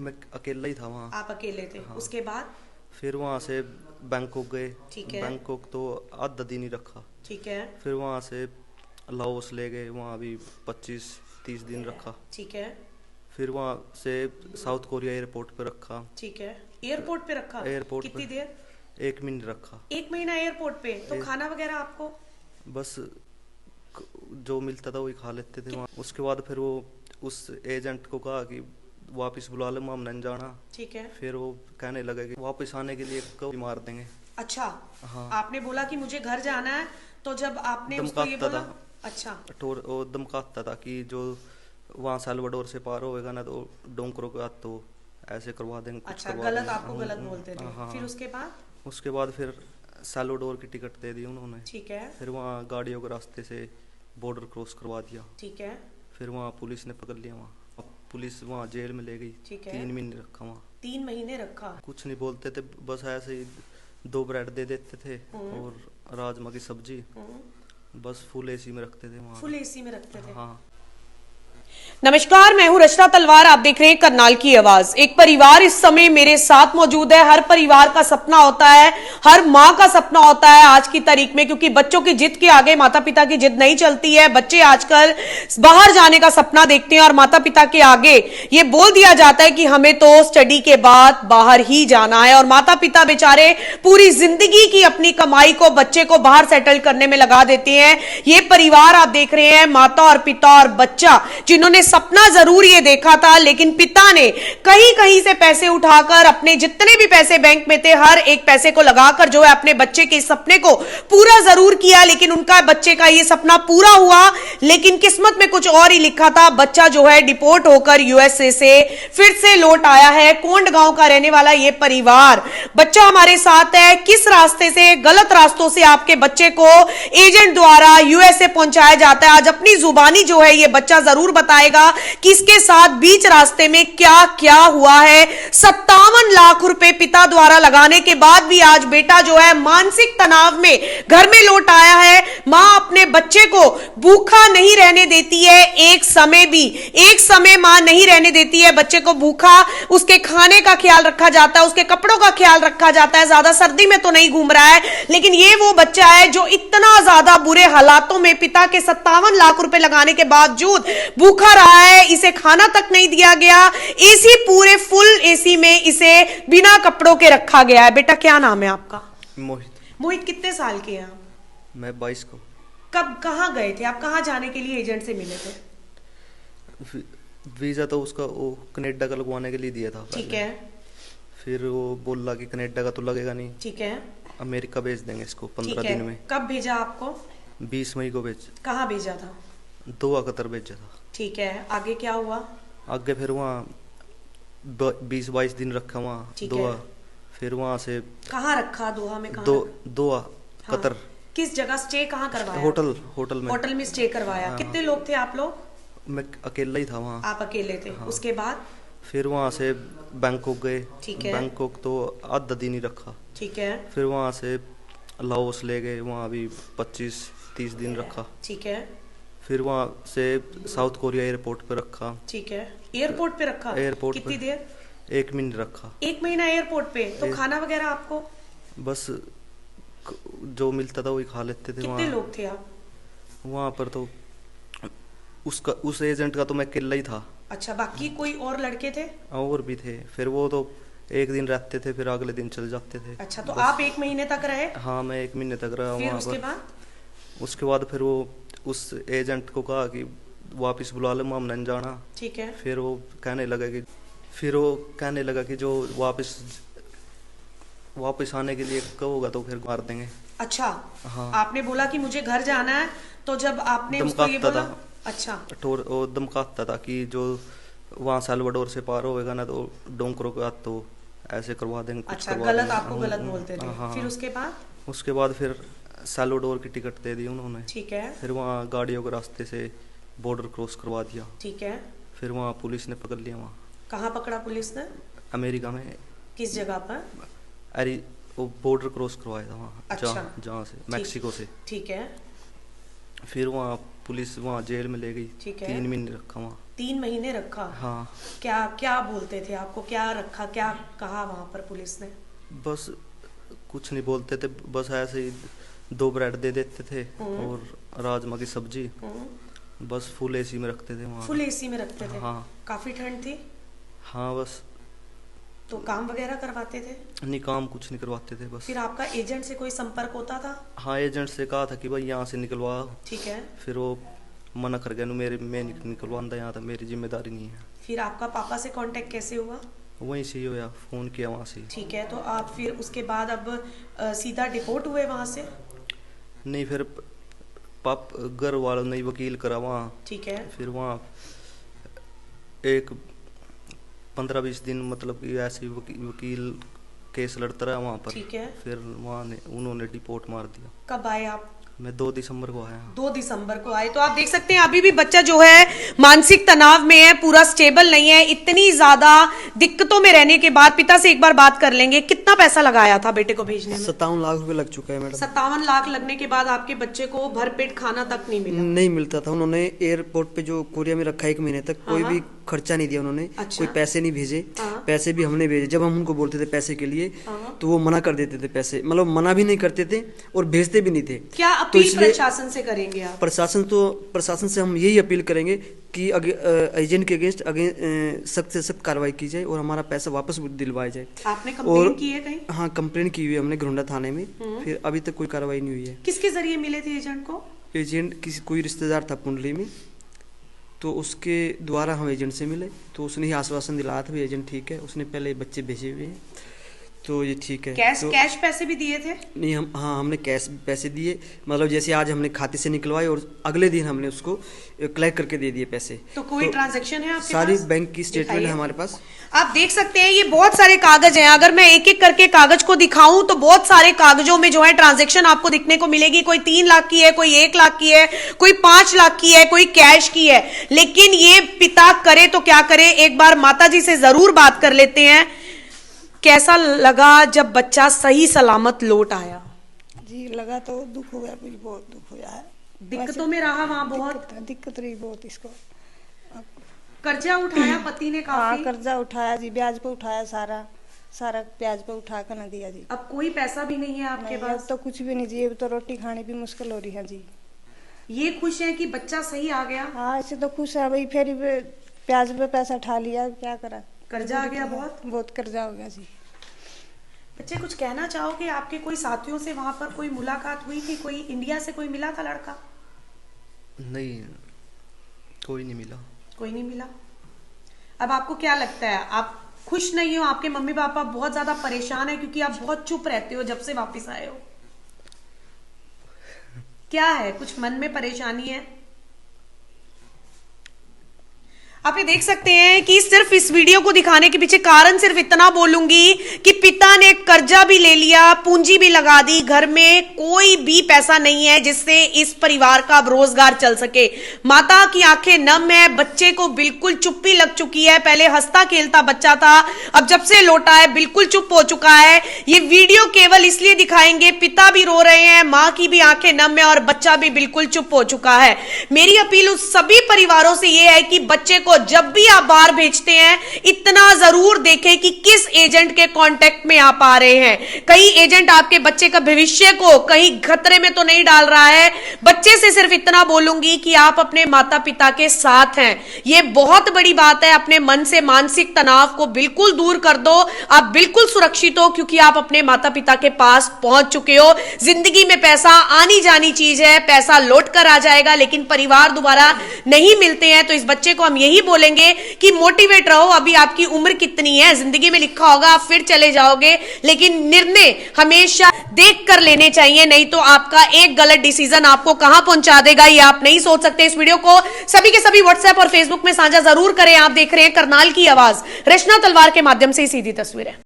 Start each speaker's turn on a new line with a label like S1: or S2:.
S1: मैं अकेला ही था वहाँ।
S2: आप अकेले थे?
S1: हाँ।
S2: उसके बाद?
S1: फिर वहाँ से बैंकॉक गए।
S2: ठीक है।
S1: बैंकॉक तो आधा दिन ही रखा।
S2: ठीक है।
S1: फिर वहाँ से लाओस ले गए, वहाँ भी 25-30 दिन रखा।
S2: ठीक है।
S1: फिर वहाँ से साउथ कोरिया एयरपोर्ट पे रखा।
S2: ठीक है। एयरपोर्ट पे रखा?
S1: एयरपोर्ट
S2: कितनी
S1: पे
S2: देर?
S1: 1 महीने रखा।
S2: 1 महीना एयरपोर्ट पे? तो खाना वगैरह आपको?
S1: बस जो मिलता था वही खा लेते थे वहाँ। उसके बाद फिर वो उस एजेंट को कहा कि वापस बुला ले, हम नहीं जाना।
S2: ठीक है।
S1: फिर वो कहने लगा कि वापस आने के लिए कब मार देंगे।
S2: अच्छा।
S1: हाँ।
S2: आपने बोला कि मुझे घर जाना है, तो जब आपने उसको ये
S1: धमकाता
S2: बोला?
S1: था।
S2: अच्छा।
S1: वो धमकाता था कि जो वहाँ साल्वाडोर से पार होएगा ना, तो डोंकरों के हाथ तो ऐसे करवा देंगे, कुछ
S2: अच्छा,
S1: करवा
S2: गलत
S1: देंगे।
S2: आपको गलत बोलते थे।
S1: हाँ।
S2: फिर उसके बाद?
S1: उसके बाद फिर साल्वाडोर की टिकट दे दी उन्होंने।
S2: ठीक है।
S1: फिर वहाँ गाड़ियों के रास्ते से बॉर्डर क्रॉस करवा दिया।
S2: ठीक है।
S1: फिर वहाँ पुलिस ने पकड़ लिया। वहाँ पुलिस वहाँ जेल में ले गई।
S2: ठीक है।
S1: 3 महीने रखा वहाँ।
S2: 3 महीने रखा?
S1: कुछ नहीं बोलते थे, बस ऐसे ही 2 ब्रेड दे देते थे और राजमा की सब्जी। बस फुल एसी में रखते थे वहाँ।
S2: फुल एसी में रखते थे?
S1: हाँ।
S2: नमस्कार, मैं हूं रचना तलवार। आप देख रहे हैं करनाल की आवाज। एक परिवार इस समय मेरे साथ मौजूद है। हर परिवार का सपना होता है, हर माँ का सपना होता है आज की तारीख में, क्योंकि बच्चों की जिद के आगे माता पिता की जिद नहीं चलती है। बच्चे आजकल बाहर जाने का सपना देखते हैं और माता पिता के आगे ये बोल दिया जाता है कि हमें तो स्टडी के बाद बाहर ही जाना है, और माता पिता बेचारे पूरी जिंदगी की अपनी कमाई को बच्चे को बाहर सेटल करने में लगा देते हैं। ये परिवार आप देख रहे हैं, माता और पिता और बच्चा, जिन्होंने सपना जरूर ये देखा था, लेकिन पिता ने कहीं कहीं से पैसे उठाकर अपने जितने भी पैसे बैंक में थे हर एक पैसे को लगाकर जो है अपने बच्चे के सपने को पूरा जरूर किया। लेकिन उनका बच्चे का ये सपना पूरा हुआ, लेकिन किस्मत में कुछ और ही लिखा था। बच्चा जो है डिपोर्ट होकर यूएसए से फिर से लौट आया है। कोंड गांव का रहने वाला ये परिवार, बच्चा हमारे साथ है। किस रास्ते से, गलत रास्तों से आपके बच्चे को एजेंट द्वारा यूएसए पहुंचाया जाता है, आज अपनी जुबानी जो है ये बच्चा जरूर बताएगा कि इसके साथ बीच रास्ते में क्या क्या हुआ है। 57 लाख रुपए पिता द्वारा लगाने के बाद भी आज बेटा जो है मानसिक तनाव में घर में लौट आया है। मां अपने बच्चे को भूखा नहीं रहने देती है, एक समय मां नहीं रहने देती है बच्चे को भूखा। उसके खाने का ख्याल रखा जाता है, उसके कपड़ों का ख्याल रखा जाता है। ज्यादा सर्दी में तो नहीं घूम रहा है, लेकिन ये वो बच्चा है जो इतना ज्यादा बुरे हालातों में पिता के 57 लाख रुपए लगाने के बावजूद भूखा रहा है। इसे खाना तक नहीं दिया गया। एसी, पूरे फुल एसी में इसे बिना कपड़ों के रखा गया है। बेटा क्या नाम है आपका?
S1: मोहित।
S2: मोहित, कितने साल के हैं आप?
S1: मैं 22 को।
S2: कब, कहां गए थे आप? कहां जाने के लिए एजेंट से मिले थे?
S1: वीजा तो उसका वो कनाडा का लगवाने के लिए दिया था।
S2: ठीक है।
S1: फिर वो बोला कि कनाडा का तो लगेगा नहीं,
S2: ठीक है।
S1: अमेरिका भेज देंगे इसको 15 दिन में।
S2: कब भेजा आपको?
S1: 20 मई को भेज।
S2: कहाँ भेजा था?
S1: दोहा कतर भेजा था।
S2: ठीक है, आगे क्या हुआ?
S1: आगे फिर वहाँ 20-22 दिन रखा वहाँ दोहा। फिर वहाँ से
S2: कहाँ रखा? दोहा में कहाँ?
S1: दोहा
S2: हाँ।
S1: कतर।
S2: किस जगह स्टे कहाँ करवाया?
S1: होटल में।
S2: होटल में स्टे करवाया।
S1: हाँ।
S2: कितने लोग थे आप लोग?
S1: मैं अकेला ही था वहाँ।
S2: आप अकेले थे?
S1: हाँ।
S2: उसके बाद?
S1: फिर वहाँ से बैंकॉक गए।
S2: ठीक है।
S1: बैंकॉक तो आधा दिन ही रखा।
S2: ठीक है।
S1: फिर वहाँ से लाओस ले गए, वहाँ भी 25-30 दिन रखा।
S2: ठीक है।
S1: फिर वहाँ से साउथ कोरिया एयरपोर्ट पे रखा।
S2: ठीक है। एयरपोर्ट पे रखा?
S1: एयरपोर्ट
S2: कितनी
S1: पे
S2: देर?
S1: 1 महीने रखा।
S2: 1 महीना एयरपोर्ट पे? तो खाना वगैरह आपको?
S1: बस जो मिलता था वही खा लेते थे।
S2: कितने लोग थे आप?
S1: वहाँ पर तो उस एजेंट का तो मैं अकेला ही था।
S2: अच्छा, बाकी कोई और लड़के थे?
S1: और भी थे। फिर वो तो एक दिन रहते थे, फिर अगले दिन चल जाते थे।
S2: अच्छा, तो आप 1 महीने तक रहे?
S1: हाँ, मैं 1 महीने तक रहा
S2: फिर
S1: वहाँ
S2: उसके
S1: पर।
S2: बाद?
S1: उसके बाद फिर वो उस एजेंट को कहा कि वापस बुला ले, हम नहीं जाना।
S2: ठीक है।
S1: फिर वो कहने लगा कि जो वापस आने के लिए कब होगा तो फिर मार देंगे।
S2: अच्छा।
S1: हाँ।
S2: आपने बोला कि मुझे घर जाना है, तो जब आपने उसको ये
S1: धमकाता
S2: बोला?
S1: था।
S2: अच्छा।
S1: वो धमकाता था कि जो वहाँ साल्वाडोर से पार होएगा ना, तो डोंकरों के हाथ तो ऐसे करवा देंगे, कुछ
S2: अच्छा,
S1: करवा
S2: गलत
S1: देंगे।
S2: आपको गलत बोलते थे।
S1: हाँ।
S2: फिर उसके बाद?
S1: उसके बाद फिर साल्वाडोर की टिकट दे दी उन्होंने।
S2: ठीक है।
S1: फिर वहाँ गाड़ियों के रास्ते से बॉर्डर क्रॉस करवा दिया।
S2: ठीक है।
S1: फिर वहाँ पुलिस ने पकड़ लिया। वहाँ
S2: कहाँ पकड़ा पुलिस ने?
S1: अमेरिका में।
S2: किस जगह पर?
S1: अरे वो बॉर्डर क्रॉस करवाया था वहाँ।
S2: अच्छा।
S1: जहाँ से मैक्सिको से।
S2: ठीक है।
S1: फिर वहाँ पुलिस वहाँ जेल में ले गई।
S2: ठीक है।
S1: 3 महीने रखा वहाँ।
S2: 3 महीने रखा?
S1: हाँ।
S2: क्या क्या बोलते थे आपको, क्या रखा, क्या कहा वहां पर पुलिस ने?
S1: बस कुछ नहीं बोलते थे, बस ऐसे ही 2 ब्रेड दे देते थे और राजमा की सब्जी। बस फुल एसी में रखते थे वहाँ।
S2: फुल एसी में रखते थे?
S1: हाँ।
S2: काफी ठंड थी?
S1: हाँ बस।
S2: तो काम वगैरह करवाते थे?
S1: नहीं, काम कुछ नहीं करवाते थे बस।
S2: फिर आपका एजेंट से कोई संपर्क होता था?
S1: हाँ, एजेंट से कहा था कि भाई यहाँ से निकलवा।
S2: ठीक है।
S1: फिर वो मना कर गया, मैं निकलवाऊंगा यहाँ तक, मेरी जिम्मेदारी नहीं है।
S2: फिर आपका पापा से कांटेक्ट कैसे हुआ?
S1: वहीं से ही होया, फोन किया वहाँ से।
S2: ठीक है, तो आप फिर उसके बाद अब सीधा डिपोर्ट हुए वहां से?
S1: नहीं, फिर घर वालों ने वकील करा वहाँ।
S2: ठीक है।
S1: फिर वहाँ एक 15-20 दिन मतलब कि ऐसे ही वकील केस लड़ता रहा वहाँ पर।
S2: ठीक है।
S1: फिर वहाँ उन्होंने डिपोर्ट मार दिया।
S2: कब आए आप?
S1: मैं 2 दिसंबर को आया।
S2: 2 दिसंबर को आए। तो आप देख सकते हैं अभी भी बच्चा जो है मानसिक तनाव में है, पूरा स्टेबल नहीं है। इतनी ज्यादा दिक्कतों में रहने के बाद पिता से एक बार बात कर लेंगे, कितना पैसा लगाया था बेटे को भेजने में?
S3: 57 लाख रुपए लग चुका है मैडम।
S2: 57 लाख लगने के बाद आपके बच्चे को भरपेट खाना तक नहीं मिला?
S3: नहीं मिलता था। उन्होंने एयरपोर्ट पे जो कोरिया में रखा 1 महीने तक, कोई भी खर्चा नहीं दिया उन्होंने।
S2: अच्छा।
S3: कोई पैसे नहीं भेजे। पैसे भी हमने भेजे। जब हम उनको बोलते थे पैसे के लिए तो वो मना कर देते थे पैसे, मतलब मना भी नहीं करते थे और भेजते भी नहीं थे।
S2: क्या अपील प्रशासन से करेंगे आप?
S3: प्रशासन से हम यही अपील करेंगे कि एजेंट के अगेंस्ट सख्त से सख्त कार्रवाई की जाए और हमारा पैसा वापस दिलवाया जाए।
S2: आपने कंप्लेन की है कहीं?
S3: हाँ, कंप्लेन की हुई है हमने घरोंडा थाने में। फिर अभी तक कोई कार्रवाई नहीं हुई है।
S2: किसके जरिए मिले थे एजेंट को?
S3: एजेंट किसी कोई रिश्तेदार था कुंडली में, तो उसके द्वारा हम एजेंट से मिले। तो उसने ही आश्वासन दिलाया था भी एजेंट ठीक है, उसने पहले बच्चे भेजे हुए हैं तो ये ठीक है।
S2: कैश पैसे भी दिए थे?
S3: नहीं, हमने कैश पैसे दिए, मतलब जैसे आज हमने खाते से निकलवाए और अगले दिन हमने उसको कलेक्ट करके दे दिए पैसे।
S2: तो कोई ट्रांजैक्शन है आपके
S3: सारी
S2: पास?
S3: बैंक की स्टेटमेंट है हमारे पास।
S2: आप देख सकते हैं ये बहुत सारे कागज हैं। अगर मैं एक एक करके कागज को दिखाऊं तो बहुत सारे कागजों में जो है ट्रांजैक्शन आपको दिखने को मिलेगी। कोई 3 लाख की है, कोई 1 लाख की है, कोई 5 लाख की है, कोई कैश की है। लेकिन ये पिता करे तो क्या करे, एक बार माताजी से जरूर बात कर लेते हैं। कैसा लगा जब बच्चा सही सलामत लौट आया?
S4: जी लगा तो दुख हो गया, मुझे बहुत दुख हुआ है।
S2: दिक्कतों में रहा वहाँ बहुत?
S4: दिक्कत रही बहुत इसको।
S2: कर्जा उठाया पति ने काफी?
S4: हाँ, कर्जा उठाया जी, ब्याज पे उठाया, सारा ब्याज पे उठा कर न दिया जी।
S2: अब कोई पैसा भी नहीं है आपके पास?
S4: तो कुछ भी नहीं जी, अब तो रोटी खाने भी मुश्किल हो रही है जी।
S2: ये खुश है कि बच्चा सही आ गया?
S4: हाँ, ऐसे तो खुश है भाई। फिर ब्याज पे पैसा उठा लिया, क्या करा,
S2: कर्जा आ गया बहुत
S4: कर्जा हो गया जी।
S2: बच्चे कुछ कहना चाहोगे? आपके कोई साथियों से वहां पर कोई मुलाकात हुई थी? कोई इंडिया से कोई मिला था लड़का?
S1: नहीं, कोई नहीं मिला।
S2: कोई नहीं मिला। अब आपको क्या लगता है, आप खुश नहीं हो? आपके मम्मी पापा बहुत ज्यादा परेशान है क्योंकि आप बहुत चुप रहते हो जब से वापस आए हो। क्या है, कुछ मन में परेशानी है? आप ये देख सकते हैं कि सिर्फ इस वीडियो को दिखाने के पीछे कारण सिर्फ इतना बोलूंगी कि पिता ने कर्जा भी ले लिया, पूंजी भी लगा दी, घर में कोई भी पैसा नहीं है जिससे इस परिवार का अब रोजगार चल सके। माता की आंखें नम है, बच्चे को बिल्कुल चुप्पी लग चुकी है। पहले हंसता खेलता बच्चा था, अब जब से लौटा है बिल्कुल चुप हो चुका है। ये वीडियो केवल इसलिए दिखाएंगे, पिता भी रो रहे हैं, मां की भी आंखें नम है और बच्चा भी बिल्कुल चुप हो चुका है। मेरी अपील उस सभी परिवारों से यह है कि बच्चे को जब भी आप बाहर भेजते हैं इतना जरूर देखें कि किस एजेंट के कांटेक्ट में आप आ रहे हैं। कहीं एजेंट आपके बच्चे का भविष्य को कहीं खतरे में तो नहीं डाल रहा है। बच्चे से सिर्फ इतना बोलूंगी कि आप अपने माता पिता के साथ हैं, यह बहुत बड़ी बात है। अपने मन से मानसिक तनाव को बिल्कुल दूर कर दो, आप बिल्कुल सुरक्षित हो क्योंकि आप अपने माता पिता के पास पहुंच चुके हो। जिंदगी में पैसा आनी जानी चीज है, पैसा लौट कर आ जाएगा, लेकिन परिवार दोबारा नहीं मिलते हैं। तो इस बच्चे को हम यही बोलेंगे कि मोटिवेट रहो। अभी आपकी उम्र कितनी है, जिंदगी में लिखा होगा आप फिर चले जाओगे, लेकिन निर्णय हमेशा देख कर लेने चाहिए, नहीं तो आपका एक गलत डिसीजन आपको कहां पहुंचा देगा ये आप नहीं सोच सकते। इस वीडियो को सभी के सभी व्हाट्सएप और फेसबुक में साझा जरूर करें। आप देख रहे हैं करनाल की आवाज, रचना तलवार के माध्यम से सीधी तस्वीरें।